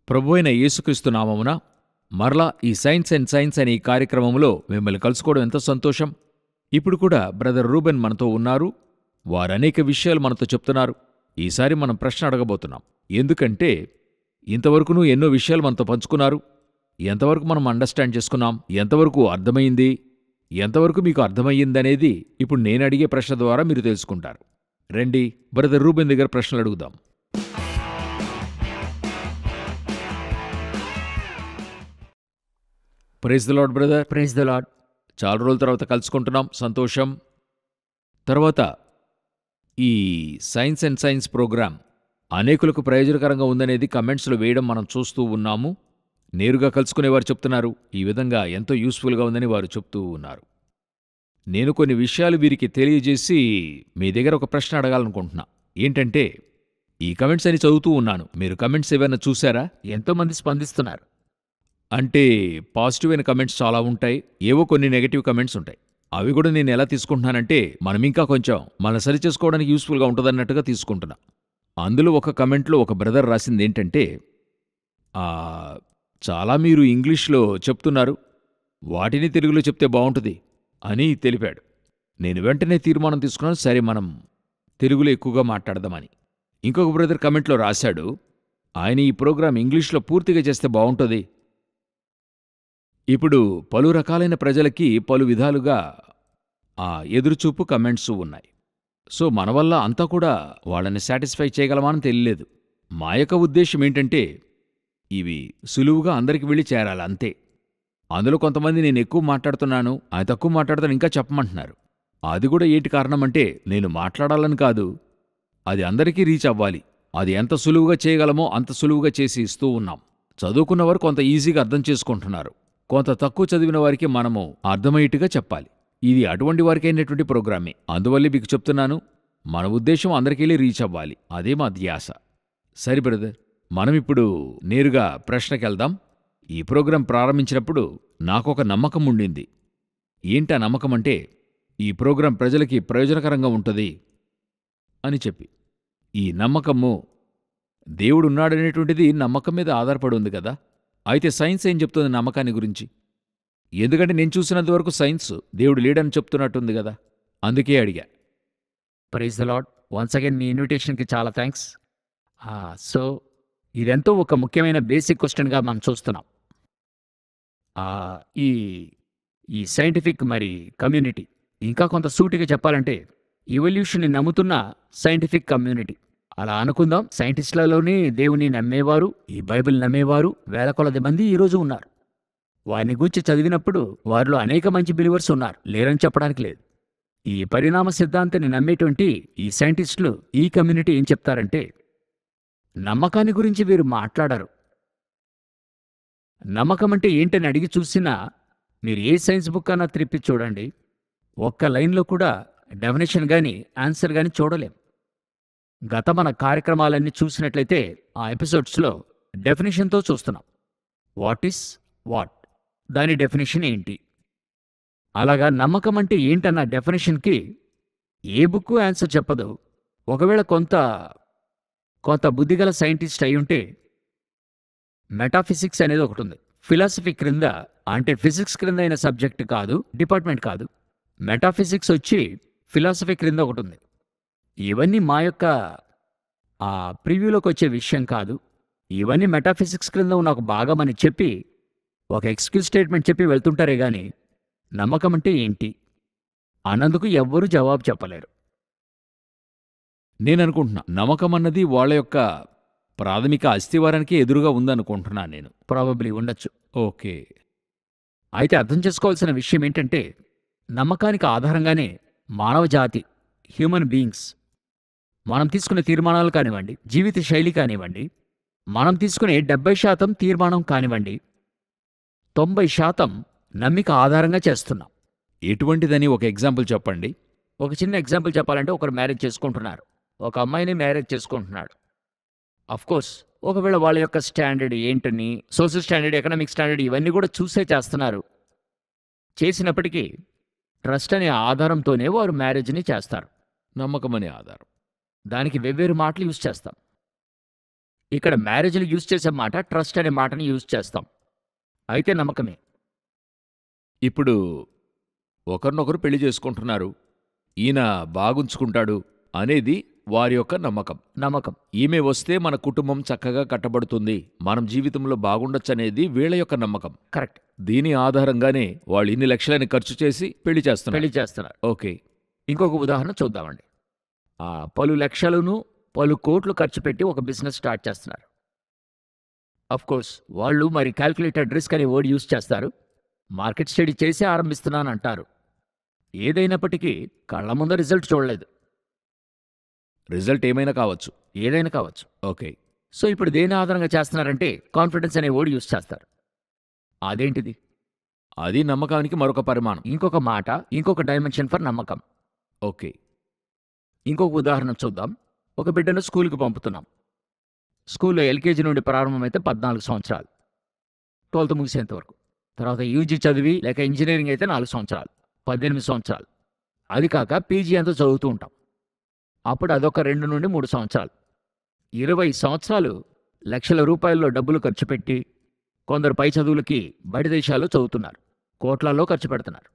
ప్రభువైన యేసుక్రీస్తు నామమున మరలా ఈ సైన్స్ అండ్ సైన్స్ అనే ఈ కార్యక్రమంలో మిమ్మల్ని కలుసుకోవడం ఎంతో సంతోషం. ఇప్పుడు కూడా బ్రదర్ రూబెన్ మనతో ఉన్నారు. వారు అనేక విషయాలు మనతో చెప్తున్నారు. ఈసారి మనం ప్రశ్న అడగబోతున్నాం. ఎందుకంటే ఇంతవరకును ఎన్నో విషయాలు మనతో పంచుకున్నారు. ఎంతవరకు మనం అండర్స్టాండ్ చేసుకున్నాం, ఎంతవరకు అర్థమైంది, ఎంతవరకు మీకు అర్థమయ్యిందనేది ఇప్పుడు నేను అడిగే ప్రశ్న ద్వారా మీరు తెలుసుకుంటారు. రండి, బ్రదర్ రూబెన్ దగ్గర ప్రశ్నలు అడుగుదాం. Praise the lord brother. Praise the lord. చాలా రోజుల తర్వాత కలుసుకుంటున్నాం, సంతోషం. తర్వాత ఈ సైన్స్ అండ్ సైన్స్ ప్రోగ్రాం అనేకులకు ప్రయోజనకరంగా ఉందనేది కమెంట్స్లో వేయడం మనం చూస్తూ ఉన్నాము. నేరుగా కలుసుకునేవారు చెప్తున్నారు ఈ విధంగా ఎంతో యూస్ఫుల్గా ఉందని వారు చెప్తూ ఉన్నారు. నేను కొన్ని విషయాలు వీరికి తెలియజేసి మీ దగ్గర ఒక ప్రశ్న అడగాలనుకుంటున్నా. ఏంటంటే, ఈ కమెంట్స్ అని చదువుతూ ఉన్నాను. మీరు కమెంట్స్ ఏమైనా చూసారా? ఎంతోమంది స్పందిస్తున్నారు. అంటే పాజిటివ్ అయిన కమెంట్స్ చాలా ఉంటాయి, ఏవో కొన్ని నెగటివ్ కమెంట్స్ ఉంటాయి. అవి కూడా నేను ఎలా తీసుకుంటున్నానంటే, మనం ఇంకా కొంచెం మన సరి చేసుకోవడానికి యూస్ఫుల్గా ఉంటుందన్నట్టుగా తీసుకుంటున్నా. అందులో ఒక కమెంట్లో ఒక బ్రదర్ రాసింది ఏంటంటే, చాలా మీరు ఇంగ్లీష్లో చెప్తున్నారు, వాటిని తెలుగులో చెప్తే బాగుంటుంది అని తెలిపాడు. నేను వెంటనే తీర్మానం తీసుకున్నాను, సరే మనం తెలుగులో ఎక్కువగా మాట్లాడదామని. ఇంకొక బ్రదర్ కమెంట్లో రాశాడు, ఆయన ఈ ప్రోగ్రాం ఇంగ్లీష్లో పూర్తిగా చేస్తే బాగుంటుంది. ఇప్పుడు పలు రకాలైన ప్రజలకి పలు విధాలుగా ఎదురుచూపు కమెంట్స్ ఉన్నాయి. సో మన వల్ల అంతా కూడా వాళ్ళని సాటిస్ఫై చేయగలమా అని తెలియలేదు. మా యొక్క ఉద్దేశం ఏంటంటే, ఇవి సులువుగా అందరికి వెళ్ళి చేరాలి అంతే. అందులో కొంతమంది నేను ఎక్కువ మాట్లాడుతున్నాను, ఆయన తక్కువ మాట్లాడుతాను ఇంకా చెప్పమంటున్నారు. అది కూడా ఏంటి కారణం అంటే, నేను మాట్లాడాలని కాదు, అది అందరికీ రీచ్ అవ్వాలి. అది ఎంత సులువుగా చేయగలమో అంత సులువుగా చేసి ఇస్తూ ఉన్నాం. చదువుకున్నవారు కొంత ఈజీగా అర్థం చేసుకుంటున్నారు, కొంత తక్కువ చదివిన వారికి మనము అర్థమయ్యేట్టుగా చెప్పాలి. ఇది అటువంటి వారికి అయినటువంటి ప్రోగ్రామే. అందువల్లే మీకు చెప్తున్నాను, మన ఉద్దేశం అందరికీ రీచ్ అవ్వాలి, అదే మా ధ్యాస. సరే బ్రదర్, మనం ఇప్పుడు నేరుగా ప్రశ్నకెళ్దాం. ఈ ప్రోగ్రాం ప్రారంభించినప్పుడు నాకొక నమ్మకం ఉండింది. ఏంటా నమ్మకం అంటే, ఈ ప్రోగ్రాం ప్రజలకి ప్రయోజనకరంగా ఉంటుంది అని చెప్పి. ఈ నమ్మకము దేవుడున్నాడనేటువంటిది నమ్మకం మీద ఆధారపడి ఉంది కదా. అయితే సైన్స్ ఏం చెప్తుంది నమ్మకాన్ని గురించి? ఎందుకంటే నేను చూసినంతవరకు సైన్స్ దేవుడు లేడని చెప్తున్నట్టుంది కదా, అందుకే అడిగా. Praise the Lord. Once again మీ ఇన్విటేషన్కి చాలా థ్యాంక్స్. సో ఇదెంతో ఒక ముఖ్యమైన బేసిక్ క్వశ్చన్గా మనం చూస్తున్నాం. ఈ ఈ సైంటిఫిక్ మరి కమ్యూనిటీ, ఇంకా కొంత సూటిగా చెప్పాలంటే ఎవల్యూషన్ని నమ్ముతున్న సైంటిఫిక్ కమ్యూనిటీ అలా అనుకుందాం. సైంటిస్టులలోనే దేవుని నమ్మేవారు, ఈ బైబిల్ నమ్మేవారు వేల కొలది మంది ఈరోజు ఉన్నారు. వారిని గురించి చదివినప్పుడు వారిలో అనేక మంచి బిలీవర్స్ ఉన్నారు, లేరని చెప్పడానికి లేదు. ఈ పరిణామ సిద్ధాంతాన్ని నమ్మేటువంటి ఈ సైంటిస్టులు, ఈ కమ్యూనిటీ ఏం చెప్తారంటే, నమ్మకాన్ని గురించి వీరు మాట్లాడరు. నమ్మకం అంటే ఏంటని అడిగి చూసినా మీరు ఏ సైన్స్ బుక్ అన్నా త్రిప్పి చూడండి, ఒక్క లైన్లో కూడా డెఫినేషన్ కానీ ఆన్సర్ కానీ చూడలేం. గత మన కార్యక్రమాలన్నీ చూసినట్లయితే ఆ ఎపిసోడ్స్లో డెఫినేషన్తో చూస్తున్నాం. వాట్ ఈస్ వాట్, దాని డెఫినేషన్ ఏంటి. అలాగా నమ్మకం అంటే ఏంటన్న డెఫినేషన్కి ఏ బుక్ ఆన్సర్ చెప్పదు. ఒకవేళ కొంత బుద్ధిగల సైంటిస్ట్ అయి ఉంటే, మెటాఫిజిక్స్ అనేది ఒకటి ఉంది. ఫిలాసఫీ క్రింద, అంటే ఫిజిక్స్ క్రింద అయిన సబ్జెక్ట్ కాదు, డిపార్ట్మెంట్ కాదు. మెటాఫిజిక్స్ వచ్చి ఫిలాసఫీ క్రింద ఒకటి ఉంది. ఇవన్నీ మా యొక్క ప్రివ్యూలోకి వచ్చే విషయం కాదు. ఇవన్నీ మెటాఫిజిక్స్ క్రింద ఉన్న ఒక భాగం అని చెప్పి ఒక ఎక్స్క్యూజ్ స్టేట్మెంట్ చెప్పి వెళ్తుంటారే గాని నమ్మకం అంటే ఏంటి అన్నందుకు ఎవ్వరూ జవాబు చెప్పలేరు. నేననుకుంటున్నా నమ్మకం అన్నది వాళ్ళ యొక్క ప్రాథమిక అస్థివారానికి ఎదురుగా ఉందనుకుంటున్నాను నేను. ప్రాబబ్లీ ఉండొచ్చు. ఓకే. అయితే అర్థం చేసుకోవాల్సిన విషయం ఏంటంటే, నమ్మకానికి ఆధారంగానే మానవ జాతి, హ్యూమన్ బీయింగ్స్, మనం తీసుకునే తీర్మానాలు కానివ్వండి, జీవిత శైలి కానివ్వండి, మనం తీసుకునే 70% తీర్మానం కానివ్వండి, 90% నమ్మిక ఆధారంగా చేస్తున్నాం. ఎటువంటిదని ఒక ఎగ్జాంపుల్ చెప్పండి. ఒక చిన్న ఎగ్జాంపుల్ చెప్పాలంటే, ఒకరు మ్యారేజ్ చేసుకుంటున్నారు, ఒక అమ్మాయిని మ్యారేజ్ చేసుకుంటున్నాడు. అఫ్కోర్స్ ఒకవేళ వాళ్ళ యొక్క స్టాండర్డ్ ఏంటని, సోషల్ స్టాండర్డ్, ఎకనామిక్ స్టాండర్డ్ ఇవన్నీ కూడా చూసే చేస్తున్నారు. చేసినప్పటికీ ట్రస్ట్ అనే ఆధారంతోనే వారు మ్యారేజ్ని చేస్తారు. నమ్మకం అనే ఆధారం. దానికి వెవ్వేరు మాటలు యూజ్ చేస్తాం. ఇక్కడ మ్యారేజ్‌లో యూజ్ చేసే మాట ట్రస్ట్ అనే మాటని యూజ్ చేస్తాం. అయితే నమ్మకమే. ఇప్పుడు ఒకరినొకరు పెళ్లి చేసుకుంటున్నారు. ఈయన బాగుంచుకుంటాడు అనేది వారి యొక్క నమ్మకం. నమ్మకం. ఈమె వస్తే మన కుటుంబం చక్కగా కట్టబడుతుంది, మనం జీవితంలో బాగుండొచ్చనేది వీళ్ళ యొక్క నమ్మకం. కరెక్ట్. దీని ఆధారంగానే వాళ్ళు ఇన్ని లక్షలని ఖర్చు చేసి పెళ్లి చేస్తున్నారు. పెళ్లి చేస్తున్నారు. ఓకే. ఇంకొక ఉదాహరణ చూద్దామండి. పలు లక్షలను, పలు కోట్లు ఖర్చు పెట్టి ఒక బిజినెస్ స్టార్ట్ చేస్తున్నారు. కోర్స్ వాళ్ళు మరి క్యాల్కులేటెడ్ రిస్క్ అనే వర్డ్ యూజ్ చేస్తారు. మార్కెట్ స్టడీ చేసి ఆరంభిస్తున్నానంటారు. ఏదైనప్పటికీ కళ్ళ ముందు రిజల్ట్ చూడలేదు. రిజల్ట్ ఏమైనా కావచ్చు. ఏదైనా కావచ్చు. ఓకే. సో ఇప్పుడు దేని ఆధారంగా చేస్తున్నారంటే కాన్ఫిడెన్స్ అనే వర్డ్ యూజ్ చేస్తారు. అదేంటిది? అది నమ్మకానికి మరొక పరిమాణం. ఇంకొక మాట, ఇంకొక డైమెన్షన్ ఫర్ నమ్మకం. ఓకే. ఇంకొక ఉదాహరణ చూద్దాం. ఒక బిడ్డను స్కూల్కి పంపుతున్నాం. స్కూల్లో ఎల్కేజీ నుండి ప్రారంభమైతే 14 సంవత్సరాలు, 12th ముగిసేంత వరకు. తర్వాత యూజీ చదివి లేక ఇంజనీరింగ్ అయితే 4 సంవత్సరాలు, 18 సంవత్సరాలు. అది కాక పీజీ అంతా చదువుతూ ఉంటాం. అప్పుడు అదొక 2 నుండి 3 సంవత్సరాలు. 20 సంవత్సరాలు లక్షల రూపాయల్లో డబ్బులు ఖర్చు పెట్టి కొందరు పై చదువులకి బయట దేశాల్లో చదువుతున్నారు. కోట్లలో ఖర్చు పెడుతున్నారు.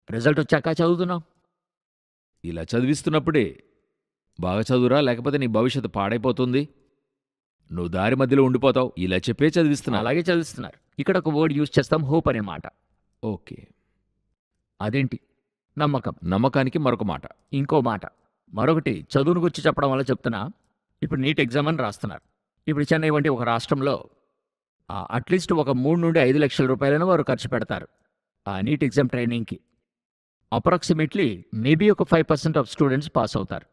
రిజల్ట్ వచ్చాక చదువుతున్నాం. ఇలా చదివిస్తున్నప్పుడే బాగా చదువురా, లేకపోతే నీ భవిష్యత్తు పాడైపోతుంది, నువ్వు దారి మధ్యలో ఉండిపోతావు, ఇలా చెప్పే చదివిస్తున్నా. అలాగే చదివిస్తున్నారు. ఇక్కడ ఒక వర్డ్ యూజ్ చేస్తాం, హోప్ అనే మాట. ఓకే. అదేంటి? నమ్మకం. నమ్మకానికి మరొక మాట. ఇంకో మాట. మరొకటి చదువును గురించి చెప్పడం వల్ల చెప్తున్నా. ఇప్పుడు నీట్ ఎగ్జామ్ అని రాస్తున్నారు. ఇప్పుడు చెన్నై వంటి ఒక రాష్ట్రంలో అట్లీస్ట్ ఒక 3 నుండి 5 లక్షల రూపాయలను వారు ఖర్చు పెడతారు ఆ నీట్ ఎగ్జామ్ ట్రైనింగ్కి. అప్రాక్సిమేట్లీ మేబీ ఒక 5% ఆఫ్ స్టూడెంట్స్ పాస్ అవుతారు.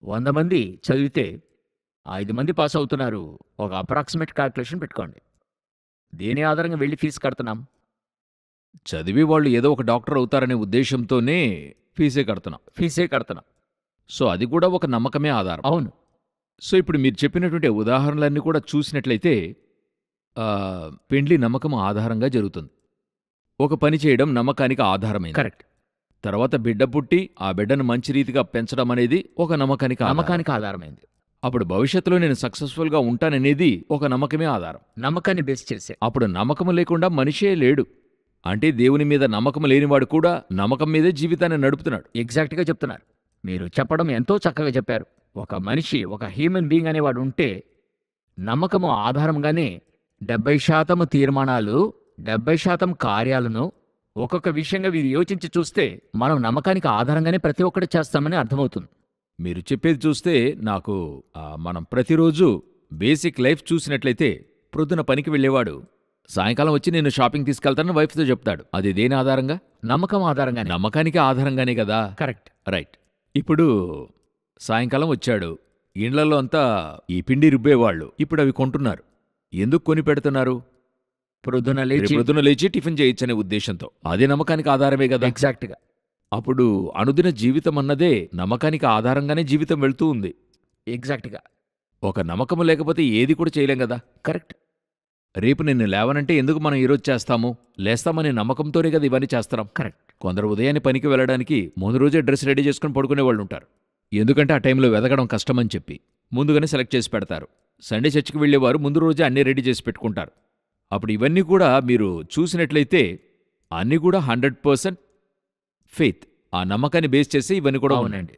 100 మంది చదివితే 5 మంది పాస్ అవుతున్నారు. ఒక అప్రాక్సిమేట్ క్యాల్కులేషన్ పెట్టుకోండి. దేని ఆధారంగా వెళ్ళి ఫీజు కడుతున్నాం? చదివి వాళ్ళు ఏదో ఒక డాక్టర్ అవుతారనే ఉద్దేశంతోనే ఫీజే కడుతున్నాం. సో అది కూడా ఒక నమ్మకమే ఆధారం. అవును. సో ఇప్పుడు మీరు చెప్పినటువంటి ఉదాహరణలన్నీ కూడా చూసినట్లయితే పెండ్లి నమ్మకం ఆధారంగా జరుగుతుంది. ఒక పని చేయడం నమ్మకానికి ఆధారమైంది. కరెక్ట్. తర్వాత బిడ్డ పుట్టి ఆ బిడ్డను మంచి రీతిగా పెంచడం అనేది ఒక నమ్మకానికి ఆధారమైంది. అప్పుడు భవిష్యత్తులో నేను సక్సెస్ఫుల్గా ఉంటాననేది ఒక నమ్మకమే ఆధారం. నమ్మకాన్ని బేస్ చేసే. అప్పుడు నమ్మకం లేకుండా మనిషే లేడు. అంటే దేవుని మీద నమ్మకం లేనివాడు కూడా నమ్మకం మీదే జీవితాన్ని నడుపుతున్నాడు. ఎగ్జాక్ట్గా చెప్తున్నారు. మీరు చెప్పడం ఎంతో చక్కగా చెప్పారు. ఒక మనిషి, ఒక హ్యూమన్ బీయింగ్ అనేవాడు ఉంటే నమ్మకము ఆధారంగానే 70% తీర్మానాలు, 70% కార్యాలను ఒక్కొక్క విషయంగా వీరు యోచించి చూస్తే మనం నమ్మకానికి ఆధారంగానే ప్రతి ఒక్కటి చేస్తామని అర్థమవుతుంది. మీరు చెప్పేది చూస్తే నాకు మనం ప్రతిరోజు బేసిక్ లైఫ్ చూసినట్లయితే ప్రొద్దున పనికి వెళ్ళేవాడు సాయంకాలం వచ్చి నేను షాపింగ్ తీసుకెళ్తానని వైఫ్తో చెప్తాడు. అది దేని ఆధారంగా? నమ్మకం ఆధారంగానే. నమ్మకానికి ఆధారంగానే కదా. కరెక్ట్. రైట్. ఇప్పుడు సాయంకాలం వచ్చాడు, ఇండ్లలో అంతా ఈ పిండి రుబ్బేవాళ్ళు ఇప్పుడు అవి కొంటున్నారు. ఎందుకు కొని పెడుతున్నారు? ప్రొద్దున లేచి టిఫిన్ చేయొచ్చనే ఉద్దేశంతో. అదే నమ్మకానికి ఆధారమే కదా. ఎగ్జాక్ట్గా. అప్పుడు అనుదిన జీవితం అన్నదే నమ్మకానికి ఆధారంగానే జీవితం వెళ్తూ ఉంది. ఎగ్జాక్ట్గా. ఒక నమ్మకం లేకపోతే ఏది కూడా చేయలేం కదా. కరెక్ట్. రేపు నిన్ను లేవనంటే ఎందుకు మనం ఈరోజు లేస్తామనే నమ్మకంతోనే కదా ఇవన్నీ చేస్తున్నాం. కరెక్ట్. కొందరు ఉదయాన్నే పనికి వెళ్ళడానికి ముందు రోజే డ్రెస్ రెడీ చేసుకుని పడుకునే వాళ్ళు ఉంటారు. ఎందుకంటే ఆ టైంలో వెదగడం కష్టమని చెప్పి ముందుగానే సెలెక్ట్ చేసి పెడతారు. సండే చర్చికి వెళ్ళేవారు ముందు రోజే అన్నీ రెడీ చేసి పెట్టుకుంటారు. అప్పుడు ఇవన్నీ కూడా మీరు చూసినట్లయితే అన్నీ కూడా 100% ఫెయిత్, ఆ నమ్మకాన్ని బేస్ చేసి ఇవన్నీ కూడా అవునండి.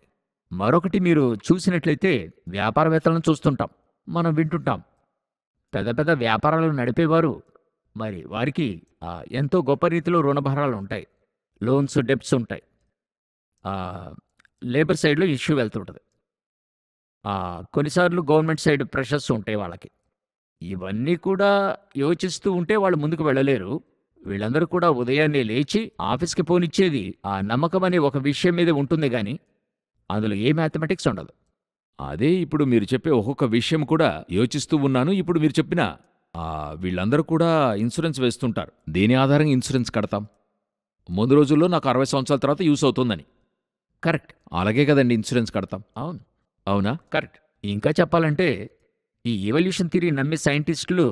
మరొకటి మీరు చూసినట్లయితే వ్యాపారవేత్తలను చూస్తుంటాం, మనం వింటుంటాం. పెద్ద పెద్ద వ్యాపారాలు నడిపేవారు మరి వారికి ఎంతో గొప్ప రీతిలో రుణభారాలు ఉంటాయి, లోన్స్, డెప్స్ ఉంటాయి. లేబర్ సైడ్లో ఇష్యూ వెళ్తుంటుంది. కొన్నిసార్లు గవర్నమెంట్ సైడ్ ప్రెషర్స్ ఉంటాయి వాళ్ళకి. ఇవన్నీ కూడా యోచిస్తూ ఉంటే వాళ్ళు ముందుకు వెళ్ళలేరు. వీళ్ళందరూ కూడా ఉదయాన్నే లేచి ఆఫీస్కి పోనిచ్చేది ఆ నమ్మకం అనే ఒక విషయం మీద ఉంటుంది, కానీ అందులో ఏ మ్యాథమెటిక్స్ ఉండదు. అదే ఇప్పుడు మీరు చెప్పే ఒక్కొక్క విషయం కూడా యోచిస్తూ ఉన్నాను. ఇప్పుడు మీరు చెప్పిన వీళ్ళందరూ కూడా ఇన్సూరెన్స్ వేస్తుంటారు. దేని ఆధారంగా ఇన్సూరెన్స్ కడతాం? ముందు రోజుల్లో నాకు 60 సంవత్సరాల తర్వాత యూస్ అవుతుందని. కరెక్ట్. అలాగే కదండి ఇన్సూరెన్స్ కడతాం. అవును. అవునా? కరెక్ట్. ఇంకా చెప్పాలంటే ఈ ఎవల్యూషన్ థియరీ నమ్మే సైంటిస్టులు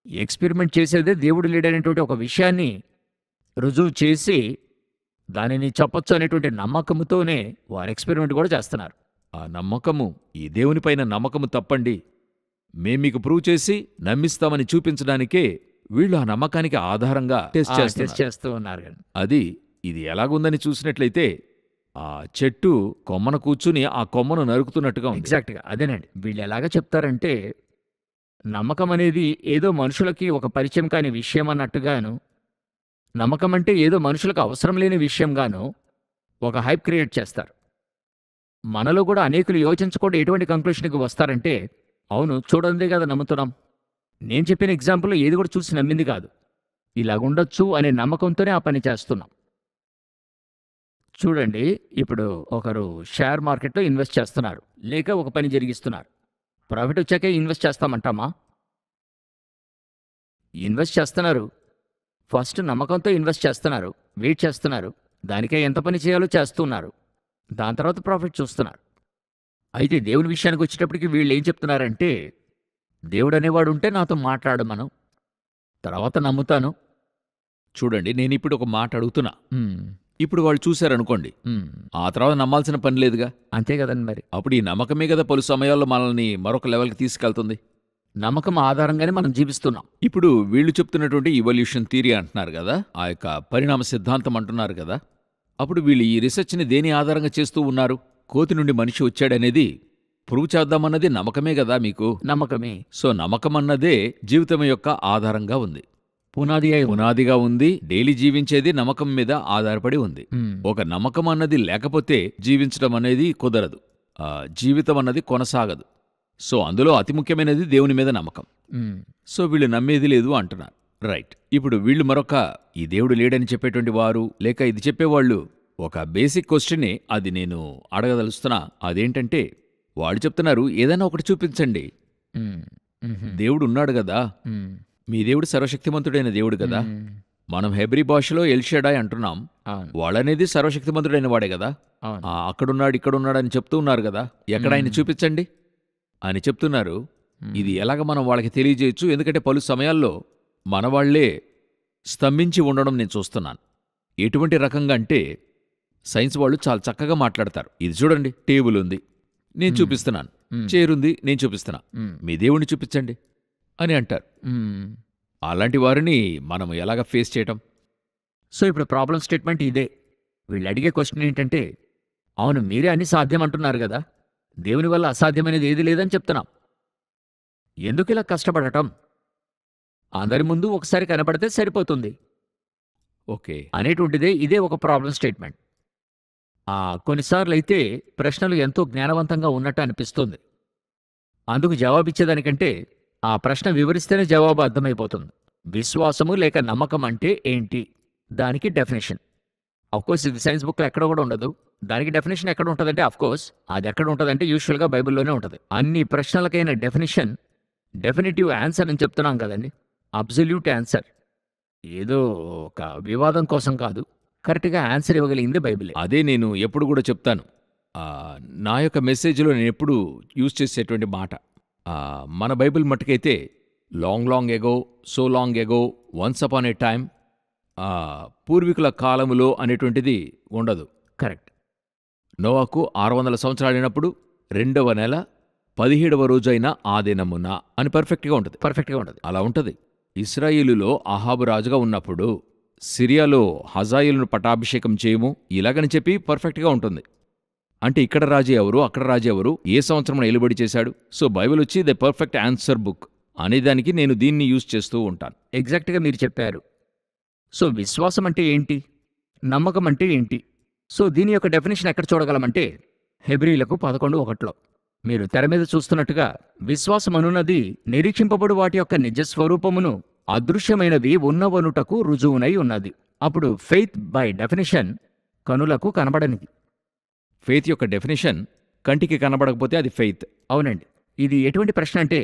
ఎక్స్పెరిమెంట్ చేసేదే దేవుడు లేడనేటువంటి ఒక విషయాన్ని రుజువు చేసి దానిని చెప్పొచ్చు అనేటువంటి నమ్మకంతోనే వారు ఎక్స్పెరిమెంట్ కూడా చేస్తున్నారు. ఆ నమ్మకము, ఈ దేవునిపైన నమ్మకము తప్పండి. మేం మీకు ప్రూవ్ చేసి నమ్మిస్తామని చూపించడానికే వీళ్ళు ఆ నమ్మకానికి ఆధారంగా టెస్ట్ టెస్ట్ చేస్తారు. చేస్తూ ఉన్నారు కానీ అది ఇది ఎలాగుందని చూసినట్లయితే ఆ చెట్టు కొమ్మన కూర్చుని ఆ కొమ్మను నరుకుతున్నట్టుగా ఉంది. ఎగ్జాక్ట్గా అదేనండి. వీళ్ళు ఎలాగ చెప్తారంటే నమ్మకం అనేది ఏదో మనుషులకి ఒక పరిచయం కాని విషయం అన్నట్టుగాను, నమ్మకం అంటే ఏదో మనుషులకు అవసరం లేని విషయంగాను ఒక హైప్ క్రియేట్ చేస్తారు. మనలో కూడా అనేకులు యోచించకుండా ఎటువంటి కంక్లూషన్కి వస్తారంటే, అవును చూడందే కదా నమ్ముతున్నాం. నేను చెప్పిన ఎగ్జాంపుల్ ఏది కూడా చూసి నమ్మింది కాదు. ఇలాగుండొచ్చు అనే నమ్మకంతోనే ఆ పని చేస్తున్నాం. చూడండి, ఇప్పుడు ఒకరు షేర్ మార్కెట్లో ఇన్వెస్ట్ చేస్తున్నారు, లేక ఒక పని జరిగిస్తున్నారు. ప్రాఫిట్ వచ్చాకే ఇన్వెస్ట్ చేస్తామంటామా? ఇన్వెస్ట్ చేస్తున్నారు, ఫస్ట్ నమ్మకంతో ఇన్వెస్ట్ చేస్తున్నారు, వెయిట్ చేస్తున్నారు, దానికే ఎంత పని చేయాలో చేస్తున్నారు, దాని తర్వాత ప్రాఫిట్ చూస్తున్నారు. అయితే దేవుని విషయానికి వచ్చేటప్పటికి వీళ్ళు ఏం చెప్తున్నారంటే, దేవుడు అనేవాడు ఉంటే నాతో మాట్లాడమను, తర్వాత నమ్ముతాను. చూడండి, నేనిప్పుడు ఒక మాట అడుగుతున్నా. ఉమ్, ఇప్పుడు వాళ్ళు చూశారనుకోండి, ఉమ్, ఆ తర్వాత నమ్మాల్సిన పని లేదుగా. అంతే కదండి మరి. అప్పుడు ఈ నమ్మకమే కదా పలు సమయాల్లో మనల్ని మరొక లెవెల్కి తీసుకెళ్తుంది. నమ్మకం ఆధారంగానే మనం జీవిస్తున్నాం. ఇప్పుడు వీళ్ళు చెప్తున్నటువంటి ఇవల్యూషన్ థియరీ అంటున్నారు కదా, ఆ యొక్క పరిణామ సిద్ధాంతం అంటున్నారు కదా. అప్పుడు వీళ్ళు ఈ రీసెర్చ్ని దేని ఆధారంగా చేస్తూ ఉన్నారు? కోతి నుండి మనిషి వచ్చాడనేది ప్రూవ్ చేద్దామన్నది నమ్మకమే కదా మీకు. నమ్మకమే సో నమ్మకం అన్నదే జీవితం యొక్క ఆధారంగా ఉంది, పునాది అయి ఉంది. పునాదిగా ఉంది. డైలీ జీవించేది నమ్మకం మీద ఆధారపడి ఉంది. ఉమ్, ఒక నమ్మకం అన్నది లేకపోతే జీవించడం అనేది కుదరదు, జీవితం అన్నది కొనసాగదు. సో అందులో అతి ముఖ్యమైనది దేవుని మీద నమ్మకం. ఉమ్, సో వీళ్ళు నమ్మేది లేదు అంటున్నారు. రైట్. ఇప్పుడు వీళ్ళు మరొక ఈ దేవుడు లేడని చెప్పేటువంటి వారు, లేక ఇది చెప్పేవాళ్ళు ఒక బేసిక్ క్వశ్చనే అది నేను అడగదలుస్తున్నా. అదేంటంటే, వాళ్ళు చెప్తున్నారు ఏదైనా ఒకటి చూపించండి. ఉమ్, ఉమ్, దేవుడు ఉన్నాడు కదా, ఉమ్, మీ దేవుడు సర్వశక్తిమంతుడైన దేవుడు కదా. ఉమ్, మనం హెబ్రీ భాషలో ఎల్షడాయ్ అంటున్నాం, అవును వాళ్ళనేది సర్వశక్తిమంతుడైన వాడే కదా. అవును. అక్కడున్నాడు ఇక్కడున్నాడు అని చెప్తూ ఉన్నారు కదా, ఎక్కడ ఆయన చూపించండి అని చెప్తున్నారు. ఇది ఎలాగ మనం వాళ్ళకి తెలియజేయచ్చు? ఎందుకంటే పలు సమయాల్లో మనవాళ్లే స్తంభించి ఉండడం నేను చూస్తున్నాను. ఎటువంటి రకంగా అంటే, సైన్స్ వాళ్ళు చాలా చక్కగా మాట్లాడతారు. ఇది చూడండి, టేబుల్ ఉంది, నేను చూపిస్తున్నాను, చేరుంది, నేను చూపిస్తున్నా, ఉమ్, మీ దేవుణ్ణి చూపించండి అని అంటారు. ఉమ్. అలాంటి వారిని మనం ఎలాగ ఫేస్ చేయటం? సో ఇప్పుడు ప్రాబ్లం స్టేట్మెంట్ ఇదే. వీళ్ళు అడిగే క్వశ్చన్ ఏంటంటే, అవును మీరే అన్ని సాధ్యం అంటున్నారు కదా, దేవుని వల్ల అసాధ్యమైనది ఏది లేదని చెప్తున్నాం, ఎందుకు ఇలా కష్టపడటం? అందరి ముందు ఒకసారి కనపడితే సరిపోతుంది ఓకే. అనేటువంటిదే ఇదే ఒక ప్రాబ్లం స్టేట్మెంట్. కొన్నిసార్లు అయితే ప్రశ్నలు ఎంతో జ్ఞానవంతంగా ఉన్నట్టు అనిపిస్తుంది. అందుకు జవాబిచ్చేదానికంటే ఆ ప్రశ్న వివరిస్తేనే జవాబు అర్థమైపోతుంది. విశ్వాసము లేక నమ్మకం అంటే ఏంటి, దానికి డెఫినేషన్. అఫ్కోర్స్ ఇది సైన్స్ బుక్లో ఎక్కడ కూడా ఉండదు. దానికి డెఫినేషన్ ఎక్కడ ఉంటుందంటే, అఫ్కోర్స్ అది ఎక్కడ ఉంటుందంటే యూజువల్గా బైబిల్లోనే ఉంటుంది. అన్ని ప్రశ్నలకైన డెఫినేషన్ డెఫినిటివ్ ఆన్సర్ అని చెప్తున్నాం కదండి, అబ్సల్యూట్ ఆన్సర్. ఏదో ఒక వివాదం కోసం కాదు, కరెక్ట్గా ఆన్సర్ ఇవ్వగలిగింది బైబిలే. అదే నేను ఎప్పుడు కూడా చెప్తాను. నా యొక్క మెసేజ్లో నేను ఎప్పుడు యూజ్ చేసేటువంటి మాట, మన బైబిల్ మట్టుకైతే long long ago, so long ago, once upon a time, పూర్వీకుల కాలములో అనేటువంటిది ఉండదు. కరెక్ట్. నోవాకు 600 సంవత్సరాలైనప్పుడు 2వ నెల 17వ రోజైన ఆ దినమున అని పర్ఫెక్ట్గా ఉంటుంది. పర్ఫెక్ట్గా ఉంటుంది. అలా ఉంటుంది. ఇశ్రాయేలులో అహాబు రాజుగా ఉన్నప్పుడు సిరియాలో హజాయేలును పటాభిషేకం చేయము ఇలాగని చెప్పి పర్ఫెక్ట్గా ఉంటుంది. అంటే ఇక్కడ రాజు ఎవరు, అక్కడ రాజు ఎవరు, ఏ సంవత్సరంలో ఎలుబడి చేశాడు. సో బైబిల్ వచ్చి ద పర్ఫెక్ట్ ఆన్సర్ బుక్ అనేదానికి నేను దీన్ని యూజ్ చేస్తూ ఉంటాను. ఎగ్జాక్ట్గా మీరు చెప్పారు. సో విశ్వాసం అంటే ఏంటి, నమ్మకం అంటే ఏంటి? సో దీని యొక్క డెఫినేషన్ ఎక్కడ చూడగలమంటే, హెబ్రీలకు 11:1 మీరు తెర మీద చూస్తున్నట్టుగా, విశ్వాసం అనున్నది నిరీక్షింపబడు వాటి యొక్క నిజస్వరూపమును అదృశ్యమైనవి ఉన్నవనుటకు రుజువునై ఉన్నది. అప్పుడు ఫెయిత్ బై డెఫినేషన్ కనులకు కనబడనిది. ఫెయిత్ యొక్క డెఫినేషన్ కంటికి కనబడకపోతే అది ఫెయిత్. అవునండి. ఇది ఎటువంటి ప్రశ్న అంటే,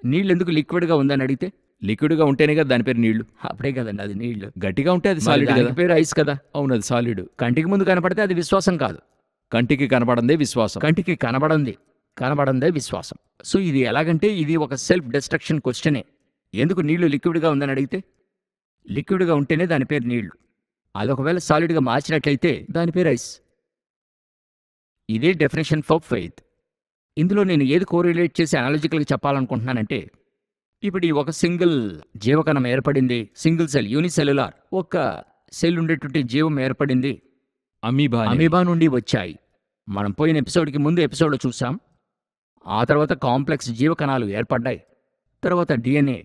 నీళ్ళెందుకు లిక్విడ్గా ఉందని అడిగితే, లిక్విడ్గా ఉంటేనే కదా దాని పేరు నీళ్లు. అప్పుడే కదండి అది నీళ్లు. గట్టిగా ఉంటే అది మరి సాలిడ్ కదా. దానికి పేరు ఐస్ కదా. అవును, అది సాలిడ్. కంటికి ముందు కనపడితే అది విశ్వాసం కాదు. కంటికి కనబడందే విశ్వాసం. కంటికి కనబడందే విశ్వాసం. సో ఇది ఎలాగంటే, ఇది ఒక సెల్ఫ్ డిస్ట్రక్షన్ క్వశ్చనే. ఎందుకు నీళ్లు లిక్విడ్గా ఉందని అడిగితే, లిక్విడ్గా ఉంటేనే దాని పేరు నీళ్లు. అది ఒకవేళ సాలిడ్గా మార్చినట్లయితే దాని పేరు ఐస్. ఇదే డెఫినేషన్ ఫర్ ఫెయిత్. ఇందులో నేను ఏది కోరిలేట్ చేసి అనాలజికల్గా చెప్పాలనుకుంటున్నానంటే, ఇప్పుడు ఈ ఒక సింగిల్ జీవకణం ఏర్పడింది, సింగిల్ సెల్ యూనిసెల్యులార్ ఒక సెల్ ఉండేటువంటి జీవం ఏర్పడింది, అమీబా అనేది. అమీబా నుండి వచ్చాయి. మనం పోయిన ఎపిసోడ్కి ముందు ఎపిసోడ్లో చూసాం. ఆ తర్వాత కాంప్లెక్స్ జీవకణాలు ఏర్పడ్డాయి. తర్వాత డిఎన్ఏ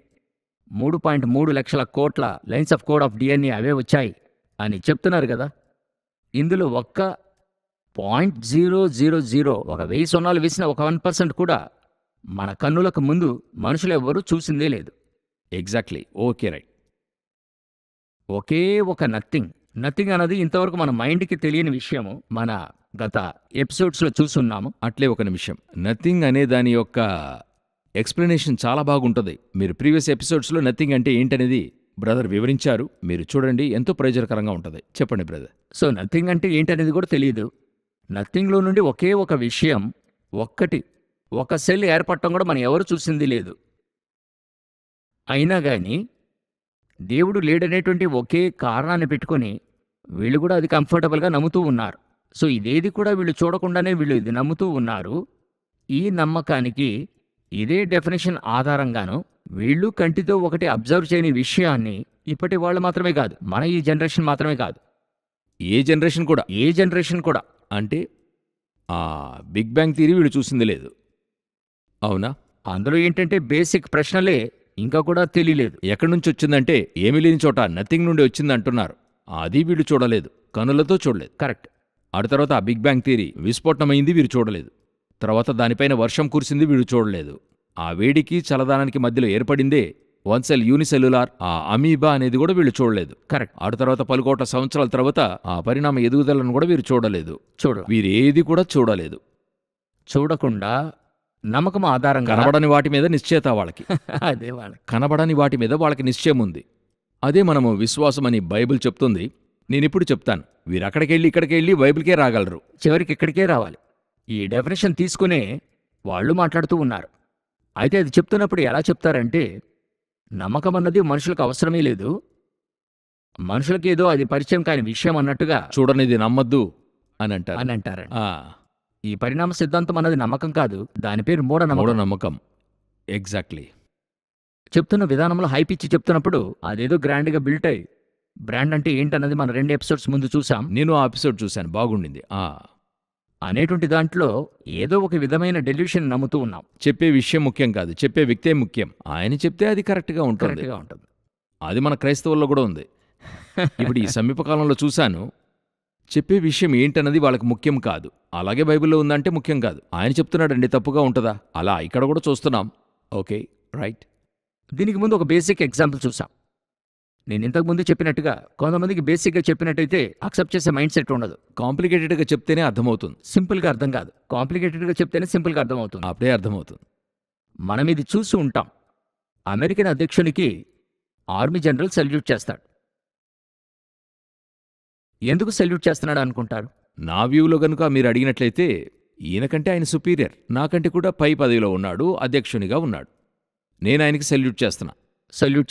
3.3 లక్షల కోట్ల lines of code of DNA అవే వచ్చాయి అని చెప్తున్నారు కదా. ఇందులో ఒక్క 0.000 ఒక 1000 సున్నాలు వేసిన ఒక 1% కూడా మన కన్నులకు ముందు మనుషులు ఎవ్వరూ చూసిందే లేదు. ఎగ్జాక్ట్లీ. Okay, right. ఒకే ఒక నథింగ్ అన్నది ఇంతవరకు మన మైండ్కి తెలియని విషయము. మన గత ఎపిసోడ్స్లో చూసున్నాము. అట్లే ఒక నిమిషం. నథింగ్ అనే దాని యొక్క ఎక్స్ప్లెనేషన్ చాలా బాగుంటుంది. మీరు ప్రీవియస్ ఎపిసోడ్స్లో నథింగ్ అంటే ఏంటనేది బ్రదర్ వివరించారు. మీరు చూడండి, ఎంతో ప్రయోజనకరంగా ఉంటుంది. చెప్పండి బ్రదర్. సో నథింగ్ అంటే ఏంటనేది కూడా తెలియదు. నథింగ్లో నుండి ఒకే ఒక విషయం, ఒక సెల్ ఏర్పడటం కూడా మనం ఎవరు చూసింది లేదు. అయినా కానీ దేవుడు లేడనేటువంటి ఒకే కారణాన్ని పెట్టుకొని వీళ్ళు కూడా అది కంఫర్టబుల్గా నమ్ముతూ ఉన్నారు. సో ఇదేది కూడా వీళ్ళు చూడకుండానే వీళ్ళు ఇది నమ్ముతూ ఉన్నారు. ఈ నమ్మకానికి ఇదే డెఫినేషన్ ఆధారంగాను వీళ్ళు కంటితో ఒకటి అబ్జర్వ్ చేయని విషయాన్ని ఇప్పటి వాళ్ళు మాత్రమే కాదు, మన ఈ జనరేషన్ మాత్రమే కాదు, ఏ జనరేషన్ కూడా అంటే ఆ బిగ్ బ్యాంగ్ థియరీ వీళ్ళు చూసింది లేదు. అవునా? అందులో ఏంటంటే బేసిక్ ప్రశ్నలే ఇంకా కూడా తెలియలేదు. ఎక్కడి నుంచి వచ్చిందంటే ఏమీ లేని చోట నథింగ్ నుండి వచ్చింది అంటున్నారు. అది వీళ్ళు చూడలేదు, కనులతో చూడలేదు. కరెక్ట్. ఆ తర్వాత ఆ బిగ్ బ్యాంగ్ థియరీ విస్ఫోటనమైంది, వీరు చూడలేదు. తర్వాత దానిపైన వర్షం కురిసింది, వీళ్ళు చూడలేదు. ఆ వేడికి చలదానానికి మధ్యలో ఏర్పడిందే వన్ సెల్ యూనిసెల్యులార్ ఆ అమీబా అనేది కూడా వీళ్ళు చూడలేదు. కరెక్ట్. ఆ తర్వాత 10 కోట్ల సంవత్సరాల తర్వాత ఆ పరిణామ ఎదుగుదలను కూడా వీరు చూడలేదు. వీరేది కూడా చూడలేదు. చూడకుండా నమ్మకం ఆధారంగా కనబడని వాటి మీద నిశ్చయత వాళ్ళకి. అదే వాళ్ళకి కనబడని వాటి మీద వాళ్ళకి నిశ్చయం ఉంది. అదే మనము విశ్వాసం అని బైబిల్ చెప్తుంది. నేనిప్పుడు చెప్తాను, వీరు అక్కడికెళ్ళి ఇక్కడికెళ్ళి బైబిల్కే రాగలరు. చివరికి ఇక్కడికే రావాలి. ఈ డెఫినేషన్ తీసుకునే వాళ్ళు మాట్లాడుతూ ఉన్నారు. అయితే అది చెప్తున్నప్పుడు ఎలా చెప్తారంటే, నమ్మకం అన్నది మనుషులకు అవసరమే లేదు, మనుషులకి ఏదో అది పరిచయం కాని విషయం అన్నట్టుగా చూడనిది నమ్మద్దు అని అంటారండి. ఆ, ఈ పరిణామ సిద్ధాంతం అన్నది నమ్మకం కాదు, దాని పేరు మూఢనమ్మకం. ఎగ్జాక్ట్లీ. చెప్తున్న విధానంలో హై పిచ్చి చెప్తున్నప్పుడు అదేదో గ్రాండ్గా బిల్ట్ అయ్యి, బ్రాండ్ అంటే ఏంటన్నది మన 2 ఎపిసోడ్స్ ముందు చూసాం. నేను ఆ ఎపిసోడ్ చూశాను, బాగుండింది. అనేటువంటి దాంట్లో ఏదో ఒక విధమైన డెల్యూషన్ నమ్ముతూ ఉన్నాం. చెప్పే విషయం ముఖ్యం కాదు, చెప్పే వ్యక్తే ముఖ్యం. ఆయన చెప్తే అది కరెక్ట్గా ఉంటుంది. అది మన క్రైస్తవుల్లో కూడా ఉంది. ఇప్పుడు ఈ సమీపకాలంలో చూశాను, చెప్పే విషయం ఏంటన్నది వాళ్ళకి ముఖ్యం కాదు. అలాగే బైబిల్లో ఉందంటే ముఖ్యం కాదు. ఆయన చెప్తున్నాడండి, తప్పుగా ఉంటుందా? అలా ఇక్కడ కూడా చూస్తున్నాం. Okay, right. దీనికి ముందు ఒక బేసిక్ ఎగ్జాంపుల్ చూసాం. నేను ఇంతకుముందు చెప్పినట్టుగా కొంతమందికి బేసిక్గా చెప్పినట్టయితే అక్సెప్ట్ చేసే మైండ్ సెట్ ఉండదు. కాంప్లికేటెడ్గా చెప్తేనే అర్థమవుతుంది, సింపుల్గా అర్థం కాదు. కాంప్లికేటెడ్గా చెప్తేనే సింపుల్గా అర్థమవుతుంది. అప్పుడే అర్థమవుతుంది. మనం ఇది చూసి ఉంటాం. అమెరికన్ అధ్యక్షునికి ఆర్మీ జనరల్ సెల్యూట్ చేస్తాడు. ఎందుకు సెల్యూట్ చేస్తున్నాడు అనుకుంటారు? నా వ్యూలో గనుక మీరు అడిగినట్లయితే, ఈయనకంటే ఆయన సుపీరియర్, నాకంటే కూడా పై పదవిలో ఉన్నాడు, అధ్యక్షునిగా ఉన్నాడు, నేను ఆయనకి సెల్యూట్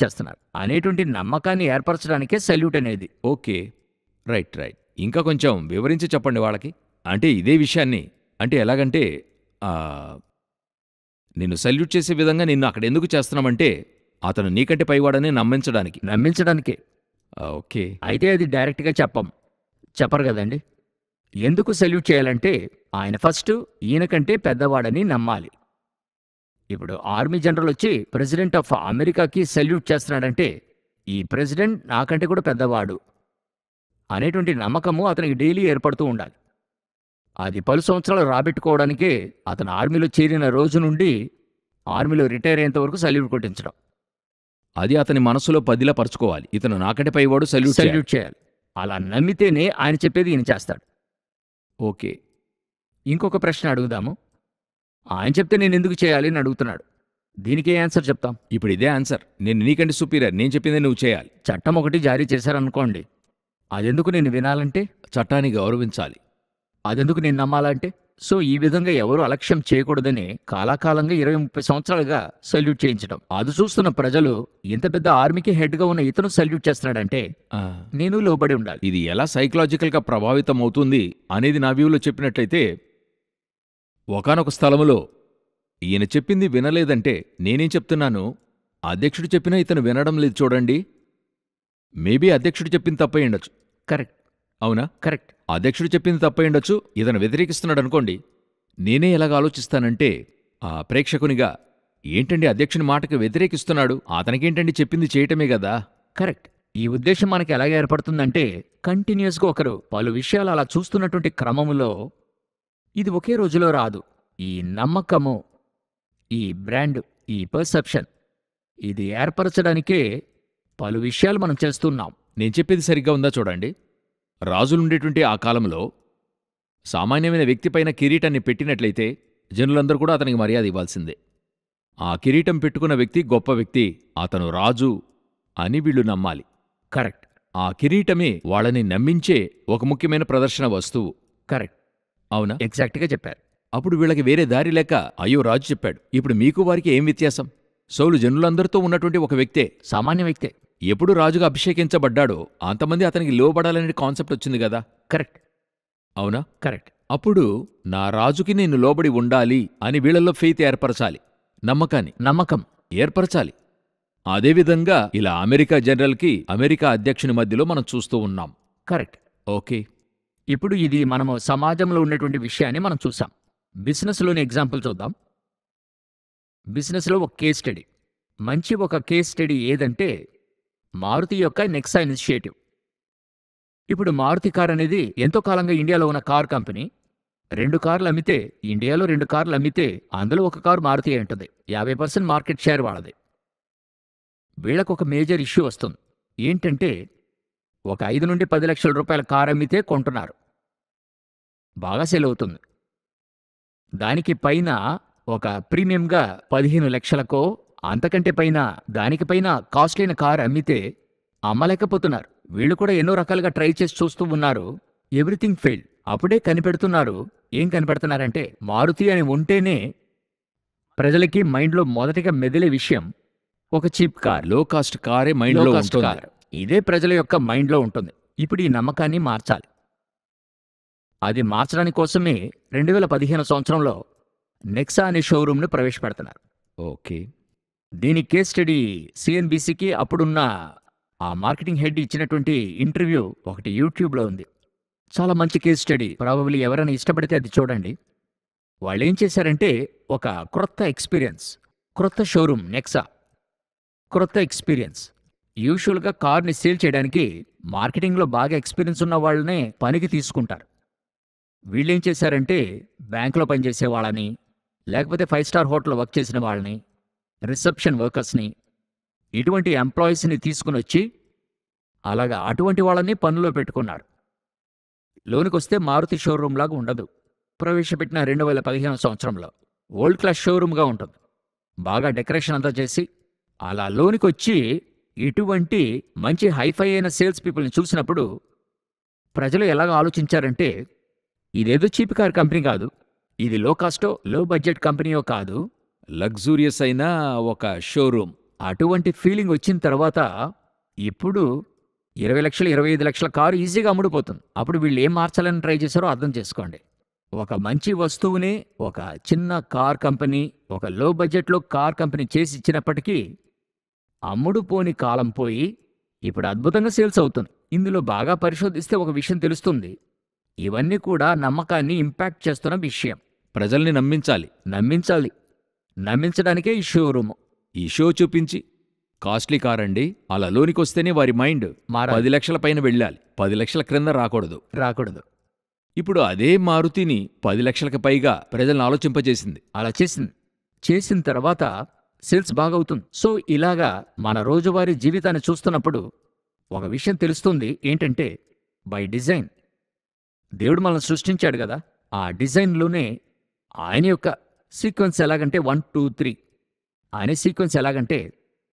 చేస్తున్నారు అనేటువంటి నమ్మకాన్ని ఏర్పరచడానికే సెల్యూట్ అనేది. Okay, right. ఇంకా కొంచెం వివరించి చెప్పండి వాళ్ళకి. అంటే ఇదే విషయాన్ని, అంటే ఎలాగంటే నిన్ను సెల్యూట్ చేసే విధంగా నిన్ను అక్కడ ఎందుకు చేస్తున్నామంటే, అతను నీకంటే పైవాడని నమ్మించడానికే. ఓకే. అయితే అది డైరెక్ట్గా చెప్పరు కదండి. ఎందుకు సెల్యూట్ చేయాలంటే ఆయన ఫస్ట్ ఈయనకంటే పెద్దవాడని నమ్మాలి. ఇప్పుడు ఆర్మీ జనరల్ వచ్చి ప్రెసిడెంట్ ఆఫ్ అమెరికాకి సెల్యూట్ చేస్తున్నాడంటే, ఈ ప్రెసిడెంట్ నాకంటే కూడా పెద్దవాడు అనేటువంటి నమ్మకము అతనికి డైలీ ఏర్పడుతూ ఉండాలి. అది 10 సంవత్సరాలు రాబెట్టుకోవడానికే అతను ఆర్మీలో చేరిన రోజు నుండి ఆర్మీలో రిటైర్ అయ్యేంత వరకు సెల్యూట్ కొట్టించడం. అది అతని మనసులో పదిలపరచుకోవాలి, ఇతను నాకంటే పైవాడు, సెల్యూట్ చేయాలి. అలా నమ్మితేనే ఆయన చెప్పేది ఈయన చేస్తాడు. ఓకే. ఇంకొక ప్రశ్న అడుగుదాము. ఆయన చెప్తే నేను ఎందుకు చేయాలి అని అడుగుతున్నాడు. దీనికే ఆన్సర్ చెప్తాం. ఇప్పుడు ఇదే ఆన్సర్. నేను నీకంటే సుపీరియర్, నేను చెప్పిందే నువ్వు చేయాలి. చట్టం ఒకటి జారీ చేశారనుకోండి, అదెందుకు నేను వినాలంటే? చట్టాన్ని గౌరవించాలి. అదెందుకు నేను నమ్మాలంటే? సో ఈ విధంగా ఎవరు అలక్ష్యం చేయకూడదని కాలాకాలంగా 20-30 సంవత్సరాలుగా సెల్యూట్ చేయించడం. అది చూస్తున్న ప్రజలు ఇంత పెద్ద ఆర్మీకి హెడ్గా ఉన్న ఇతను సెల్యూట్ చేస్తున్నాడంటే నేను లోబడి ఉండాలి. ఇది ఎలా సైకలాజికల్గా ప్రభావితం అవుతుంది అనేది నా వ్యూలో చెప్పినట్లయితే, ఒకానొక స్థలములో ఈయన చెప్పింది వినలేదంటే నేనేం చెప్తున్నాను, అధ్యక్షుడు చెప్పినా ఇతను వినడం లేదు చూడండి. మేబీ అధ్యక్షుడు చెప్పింది తప్పై ఉండొచ్చు. కరెక్ట్. అవునా? కరెక్ట్. అధ్యక్షుడు చెప్పింది తప్పై ఉండొచ్చు, ఇతను వ్యతిరేకిస్తున్నాడనుకోండి. నేనే ఎలాగ ఆలోచిస్తానంటే, ప్రేక్షకునిగా ఏంటండి అధ్యక్షుని మాటకు వ్యతిరేకిస్తున్నాడు, అతనికేంటండి చెప్పింది చేయటమే గదా. కరెక్ట్. ఈ ఉద్దేశం మనకి ఎలాగ ఏర్పడుతుందంటే, కంటిన్యూస్గా ఒకరు పలు విషయాలు అలా చూస్తున్నటువంటి క్రమములో ఇది ఒకే రోజులో రాదు. ఈ నమ్మకము, ఈ బ్రాండ్, ఈ పర్సెప్షన్ ఇది ఏర్పరచడానికే పలు విషయాలు మనం చేస్తున్నాం. నేను చెప్పేది సరిగ్గా ఉందా చూడండి. రాజులుండేటువంటి ఆ కాలంలో సామాన్యమైన వ్యక్తిపైన కిరీటాన్ని పెట్టినట్లయితే జనులందరూ కూడా అతనికి మర్యాద ఇవ్వాల్సిందే. ఆ కిరీటం పెట్టుకున్న వ్యక్తి గొప్ప వ్యక్తి, అతను రాజు అని వీళ్ళు నమ్మాలి. కరెక్ట్. ఆ కిరీటమే వాళ్ళని నమ్మించే ఒక ముఖ్యమైన ప్రదర్శన వస్తువు. కరెక్ట్. అవునా? ఎగ్జాక్ట్గా చెప్పారు. అప్పుడు వీళ్ళకి వేరే దారి లేక, అయ్యో రాజు చెప్పాడు, ఇప్పుడు మీకు వారికి ఏం వ్యత్యాసం? సౌలు జనులందరితో ఉన్నటువంటి ఒక వ్యక్తే, సామాన్య వ్యక్తే. ఎప్పుడు రాజుగా అభిషేకించబడ్డాడో అంతమంది అతనికి లోబడాలనే కాన్సెప్ట్ వచ్చింది కదా. కరెక్ట్. అవునా? కరెక్ట్. అప్పుడు నా రాజుకి నేను లోబడి ఉండాలి అని వీళ్ళల్లో ఫెయిత్ ఏర్పరచాలి, నమ్మకాన్ని నమ్మకం ఏర్పరచాలి. అదేవిధంగా ఇలా అమెరికా జనరల్కి అమెరికా అధ్యక్షుని మధ్యలో మనం చూస్తూ ఉన్నాం. కరెక్ట్. ఓకే. ఇప్పుడు ఇది మనము సమాజంలో ఉన్నటువంటి విషయాన్ని మనం చూసాం. బిజినెస్లోని ఎగ్జాంపుల్ చూద్దాం. బిజినెస్లో ఒక కేస్ స్టడీ, మంచి ఒక కేస్ స్టడీ ఏదంటే మారుతి యొక్క నెక్సా ఇనిషియేటివ్. ఇప్పుడు మారుతి కార్ అనేది ఎంతో కాలంగా ఇండియాలో ఉన్న కార్ కంపెనీ. 2 కార్లు అమ్మితే, ఇండియాలో 2 కార్లు అమ్మితే అందులో ఒక కారు మారుతి అయి ఉంటుంది. 50% మార్కెట్ షేర్ వాళ్ళది. వీళ్ళకు ఒక మేజర్ ఇష్యూ వస్తుంది. ఏంటంటే ఒక 5 నుండి 10 లక్షల రూపాయల కారు అమ్మితే కొంటున్నారు, బాగా సేల్ అవుతుంది. దానికి పైన ఒక ప్రీమియంగా 15 లక్షలకో అంతకంటే పైన దానికి పైన కాస్ట్లైన కారు అమ్మితే అమ్మలేకపోతున్నారు. వీళ్ళు కూడా ఎన్నో రకాలుగా ట్రై చేసి చూస్తూ ఉన్నారు. Everything fail. అప్పుడే కనిపెడుతున్నారు. ఏం కనిపెడుతున్నారంటే, మారుతి అని ఉంటేనే ప్రజలకి మైండ్లో మొదటిగా మెదిలే విషయం ఒక చీప్ కార్, లో కాస్ట్ కారే మైండ్లో ఉంటుంది. కార్. ఇదే ప్రజల యొక్క మైండ్లో ఉంటుంది. ఇప్పుడు ఈ నమ్మకాన్ని మార్చాలి. అది మార్చడానికి కోసమే 2015 సంవత్సరంలో నెక్సా అనే షోరూమ్ను ప్రవేశపెడుతున్నారు. ఓకే. దీని కేస్ స్టడీ సిఎన్బిసికి అప్పుడున్న ఆ మార్కెటింగ్ హెడ్ ఇచ్చినటువంటి ఇంటర్వ్యూ ఒకటి యూట్యూబ్లో ఉంది. చాలా మంచి కేస్ స్టడీ. ప్రాబబ్లీ ఎవరైనా ఇష్టపడితే అది చూడండి. వాళ్ళు ఏం చేశారంటే, ఒక క్రొత్త ఎక్స్పీరియన్స్, క్రొత్త షోరూమ్ నెక్సా, క్రొత్త ఎక్స్పీరియన్స్. యూజువల్గా కార్ని సేల్ చేయడానికి మార్కెటింగ్లో బాగా ఎక్స్పీరియన్స్ ఉన్న వాళ్ళనే పనికి తీసుకుంటారు. వీళ్ళేం చేశారంటే, బ్యాంకులో పనిచేసే వాళ్ళని, లేకపోతే 5 స్టార్ హోటల్లో వర్క్ చేసిన వాళ్ళని, రిసెప్షన్ వర్కర్స్ని, ఇటువంటి ఎంప్లాయీస్ని తీసుకుని వచ్చి అలాగా అటువంటి వాళ్ళని పనిలో పెట్టుకున్నారు. లోనికొస్తే మారుతి షోరూమ్ లాగా ఉండదు. ప్రవేశపెట్టిన 2015 సంవత్సరంలో వరల్డ్ క్లాస్ షోరూమ్గా ఉంటుంది. బాగా డెకరేషన్ అంతా చేసి అలా లోనికొచ్చి ఇటువంటి మంచి హైఫై అయిన సేల్స్ పీపుల్ని చూసినప్పుడు ప్రజలు ఎలాగ ఆలోచించారంటే, ఇదేదో చీప్ కార్ కంపెనీ కాదు, ఇది లో కాస్టో లో బడ్జెట్ కంపెనీయో కాదు, లగ్జూరియస్ అయిన ఒక షోరూమ్. అటువంటి ఫీలింగ్ వచ్చిన తర్వాత ఇప్పుడు 20 లక్షలు 25 లక్షల కారు ఈజీగా అమ్ముడుపోతుంది. అప్పుడు వీళ్ళు ఏం మార్చాలని ట్రై చేశారో అర్థం చేసుకోండి. ఒక మంచి వస్తువుని ఒక చిన్న కార్ కంపెనీ, ఒక లో బడ్జెట్లో కార్ కంపెనీ చేసి ఇచ్చినప్పటికీ అమ్ముడుపోని కాలం పోయి ఇప్పుడు అద్భుతంగా సేల్స్ అవుతుంది. ఇందులో బాగా పరిశోధిస్తే ఒక విషయం తెలుస్తుంది. ఇవన్నీ కూడా నమ్మకాన్ని ఇంపాక్ట్ చేస్తున్న విషయం. ప్రజల్ని నమ్మించాలి. నమ్మించడానికే ఈ షోరూము. ఈ షో చూపించి కాస్ట్లీ కార్ అండి, అలా లోనికొస్తేనే వారి మైండ్ 10 లక్షల పైన వెళ్ళాలి, 10 లక్షల క్రింద రాకూడదు. ఇప్పుడు అదే మారుతిని 10 లక్షలకు పైగా ప్రజలను ఆలోచింపజేసింది. అలా చేసిన తర్వాత సేల్స్ బాగవుతుంది. సో ఇలాగా మన రోజువారీ జీవితాన్ని చూస్తున్నప్పుడు ఒక విషయం తెలుస్తుంది. ఏంటంటే, బై డిజైన్ దేవుడు మనల్ని సృష్టించాడు కదా, ఆ డిజైన్లోనే ఆయన యొక్క సీక్వెన్స్ ఎలాగంటే 1 2 3 ఆయన సీక్వెన్స్ ఎలాగంటే,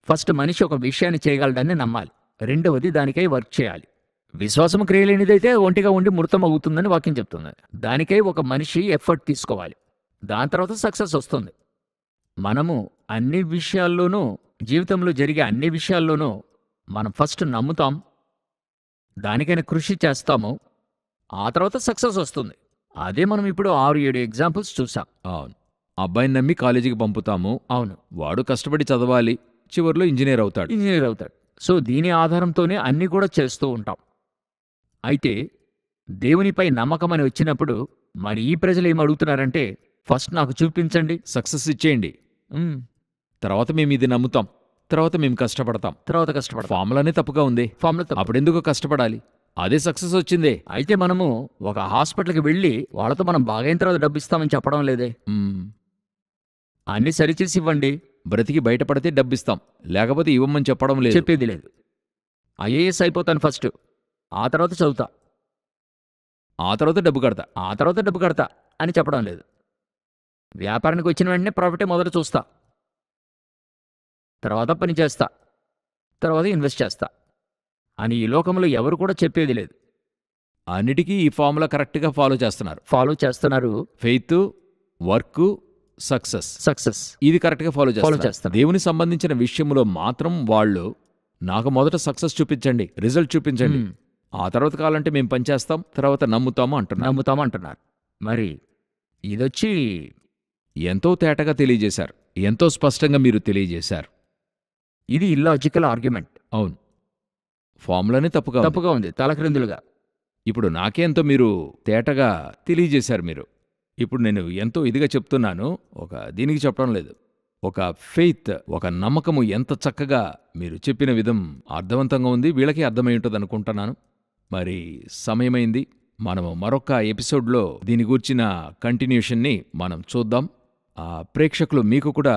ఫస్ట్ మనిషి ఒక విషయాన్ని చేయగలడాన్ని నమ్మాలి, రెండవది దానికై వర్క్ చేయాలి. విశ్వాసం క్రియలేనిదైతే ఒంటిగా ఉండి మృతం అవుతుందని వాక్యం చెప్తుంది. దానికై ఒక మనిషి ఎఫర్ట్ తీసుకోవాలి, దాని తర్వాత సక్సెస్ వస్తుంది. మనము అన్ని విషయాల్లోనూ, జీవితంలో జరిగే అన్ని విషయాల్లోనూ మనం ఫస్ట్ నమ్ముతాం, దానికైనా కృషి చేస్తాము, ఆ తర్వాత సక్సెస్ వస్తుంది. అదే మనం ఇప్పుడు 6-7 ఎగ్జాంపుల్స్ చూసాం. అవును. అబ్బాయిని నమ్మి కాలేజీకి పంపుతాము. అవును. వాడు కష్టపడి చదవాలి. చివర్లో ఇంజినీర్ అవుతాడు. ఇంజనీర్ అవుతాడు. సో, దీని ఆధారంతోనే అన్నీ కూడా చేస్తూ ఉంటాం. అయితే దేవునిపై నమ్మకం అని వచ్చినప్పుడు మరి ఈ ప్రజలు ఏం అడుగుతున్నారంటే, ఫస్ట్ నాకు చూపించండి. సక్సెస్ ఇచ్చేయండి. హ్మ్. తర్వాత మేము ఇది నమ్ముతాం. తర్వాత మేము కష్టపడతాం. తర్వాత కష్టపడతాం. ఫార్ములానే తప్పుగా ఉంది. ఫార్ములా తప్పు. అప్పుడెందుకు కష్టపడాలి? అదే సక్సెస్ వచ్చిందే. అయితే మనము ఒక హాస్పిటల్కి వెళ్ళి వాళ్ళతో మనం బాగైన తర్వాత డబ్బు ఇస్తామని చెప్పడం లేదే. మ్మ్. అన్నీ సరిచేసి ఇవ్వండి బ్రతికి బయటపడితే డబ్బిస్తాం. లేకపోతే ఇవ్వమని చెప్పడం లేదు. చెప్పేది లేదు. ఐఏఎస్ అయిపోతాను ఫస్ట్, ఆ తర్వాత చదువుతా, ఆ తర్వాత డబ్బు కడతా. ఆ తర్వాత డబ్బు కడతా అని చెప్పడం లేదు. వ్యాపారానికి వచ్చిన వెంటనే ప్రాఫిటే మొదట చూస్తా, తర్వాత పని చేస్తా, తర్వాత ఇన్వెస్ట్ చేస్తా అని ఈ లోకంలో ఎవరు కూడా చెప్పేది లేదు. అన్నిటికీ ఈ ఫార్ములా కరెక్ట్గా ఫాలో చేస్తున్నారు. ఫాలో చేస్తున్నారు. Faith, work, success. సక్సెస్ ఇది కరెక్ట్గా ఫాలో చేస్తున్నారు. చేస్తారు. దేవుని సంబంధించిన విషయంలో మాత్రం వాళ్ళు నాకు మొదట సక్సెస్ చూపించండి, రిజల్ట్ చూపించండి, ఆ తర్వాత కావాలంటే మేము పనిచేస్తాం, తర్వాత నమ్ముతాము అంటున్నాం. నమ్ముతామంటున్నారు. మరి ఇదొచ్చి ఎంతో తేటగా తెలియజేశారు. ఎంతో స్పష్టంగా మీరు తెలియజేశారు. ఇది ఇల్లాజికల్ ఆర్గ్యుమెంట్. అవును. ఫార్ములానే తప్పుగా ఉంది. తప్పుగా ఉంది, తలక్రిందులుగా. ఇప్పుడు నాకేంతో మీరు తేటగా తెలియజేశారు మీరు. ఇప్పుడు నేను ఎంతో ఇదిగా చెప్తున్నాను, ఒక దీనికి చెప్పడం లేదు. ఒక ఫెయిత్, ఒక నమ్మకము ఎంత చక్కగా మీరు చెప్పిన విధం అర్థవంతంగా ఉంది. వీళ్ళకి అర్థమై ఉంటుంది అనుకుంటున్నాను. మరి సమయమైంది. మనము మరొక ఎపిసోడ్లో దీని గూర్చిన కంటిన్యూషన్ని మనం చూద్దాం. ప్రేక్షకులు మీకు కూడా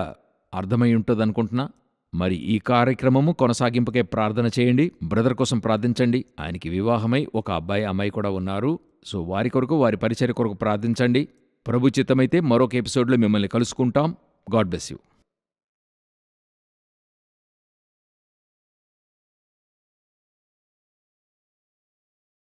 అర్థమై ఉంటుంది అనుకుంటున్నా. మరి ఈ కార్యక్రమము కొనసాగింపుకే ప్రార్థన చేయండి. బ్రదర్ కోసం ప్రార్థించండి. ఆయనకి వివాహమై ఒక అబ్బాయి అమ్మాయి కూడా ఉన్నారు. సో వారి కొరకు, వారి పరిచర్య కొరకు ప్రార్థించండి. ప్రభు చిత్తమైతే మరొక ఎపిసోడ్లో మిమ్మల్ని కలుసుకుంటాం. God bless you.